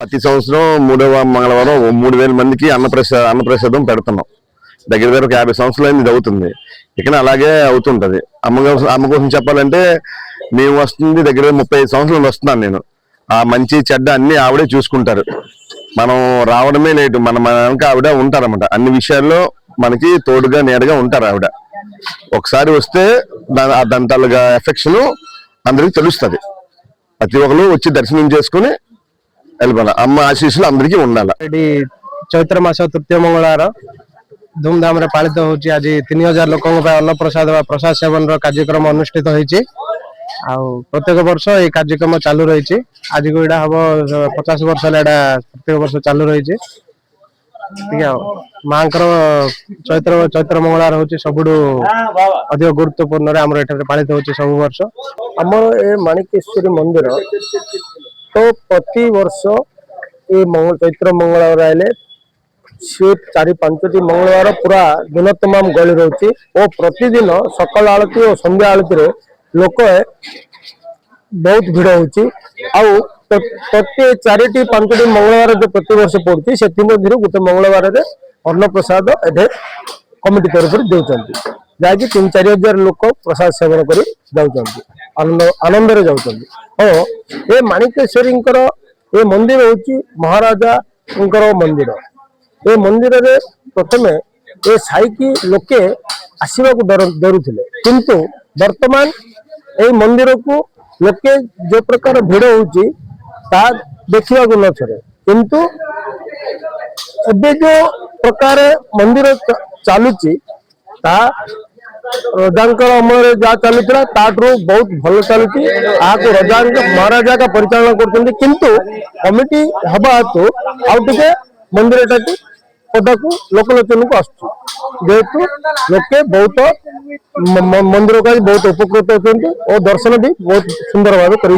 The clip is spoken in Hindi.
ప్రతి సంవత్సరం మూడవ మంగళవారం 3000 మందికి అన్నప్రసాదం పెడుతున్నాం. దగ్గర దగ్గర 50 సంవత్సరాలు ఇది అవుతుంది. ఇక్కడ అలాగే అవుతుంటది. అమ్మ కోసం చెప్పాలంటే మేము వస్తుంది దగ్గర 35 సంవత్సరాలు వస్తున్నాను నేను. ఆ మంచి చెడ్డ అన్ని ఆవిడే చూసుకుంటారు. మనం రావడమే లేటు, మన వెనక ఆవిడ ఉంటారన్నమాట. అన్ని విషయాల్లో మనకి తోడుగా నీడగా ఉంటారు ఆవిడ. ఒకసారి వస్తే దాని తాలూగా ఎఫెక్షన్ అందరికి తెలుస్తుంది. ప్రతి ఒక్కరు వచ్చి దర్శనం చేసుకుని వెళ్ళిపోవాలి. అమ్మ ఆశీస్సులు అందరికీ ఉండాలి. चैत्र मास तृतीय मंगलवार धूमधाम पालित हो। आज 3000 लोक प्रसाद सेवन कार्यक्रम अनुष्ठित होती। प्रत्येक वर्ष ये कार्यक्रम चालू रही। आज को यहाँ हम 50 वर्ष प्रत्येक वर्ष चालू रही। ठीक है, माँ चैत्र मंगलवार हूँ सब अधिक गुरुत्वपूर्ण आम पालित हो सब वर्ष। आम ए माणिकेश्वरी मंदिर तो प्रति वर्ष ये चैत्र मंगलवार आए सी 4-5 मंगलवार पूरा दिन तमाम गली रोचे और प्रतिदिन सकाल आलती और संध्या आलती लोक बहुत भिड़ होती। प्रति 4-5 मंगलवार जो प्रति वर्ष पड़ती से गोटे मंगलवार अन्न प्रसाद ये कमिटी तरफ दे जहाँकि 3-4 हजार लोक प्रसाद सेवन कर आनंद जाऊँ। हाँ, ये माणिकेश्वरी ये मंदिर हूँ महाराजा मंदिर। ये मंदिर रे प्रथमे ये साई की लोके आसवा को डरुले किंतु वर्तमान ये मंदिर को लोके जो प्रकार भिड़ होची ता देखा न छे किंतु एबे जो प्रकार मंदिर चालुची ता रजांकर अमर जहाँ चलुला ताठू बहुत भल चलुची। आपको रजा महाराजा का परिचालन करते किंतु कमिटी हवा हेतु आउटे मंदिर टाटी पदाकू लोकलोचन को आसतु लोके बहुत मंदिर का बहुत उपकृत होती और दर्शन भी बहुत सुंदर भाव कर।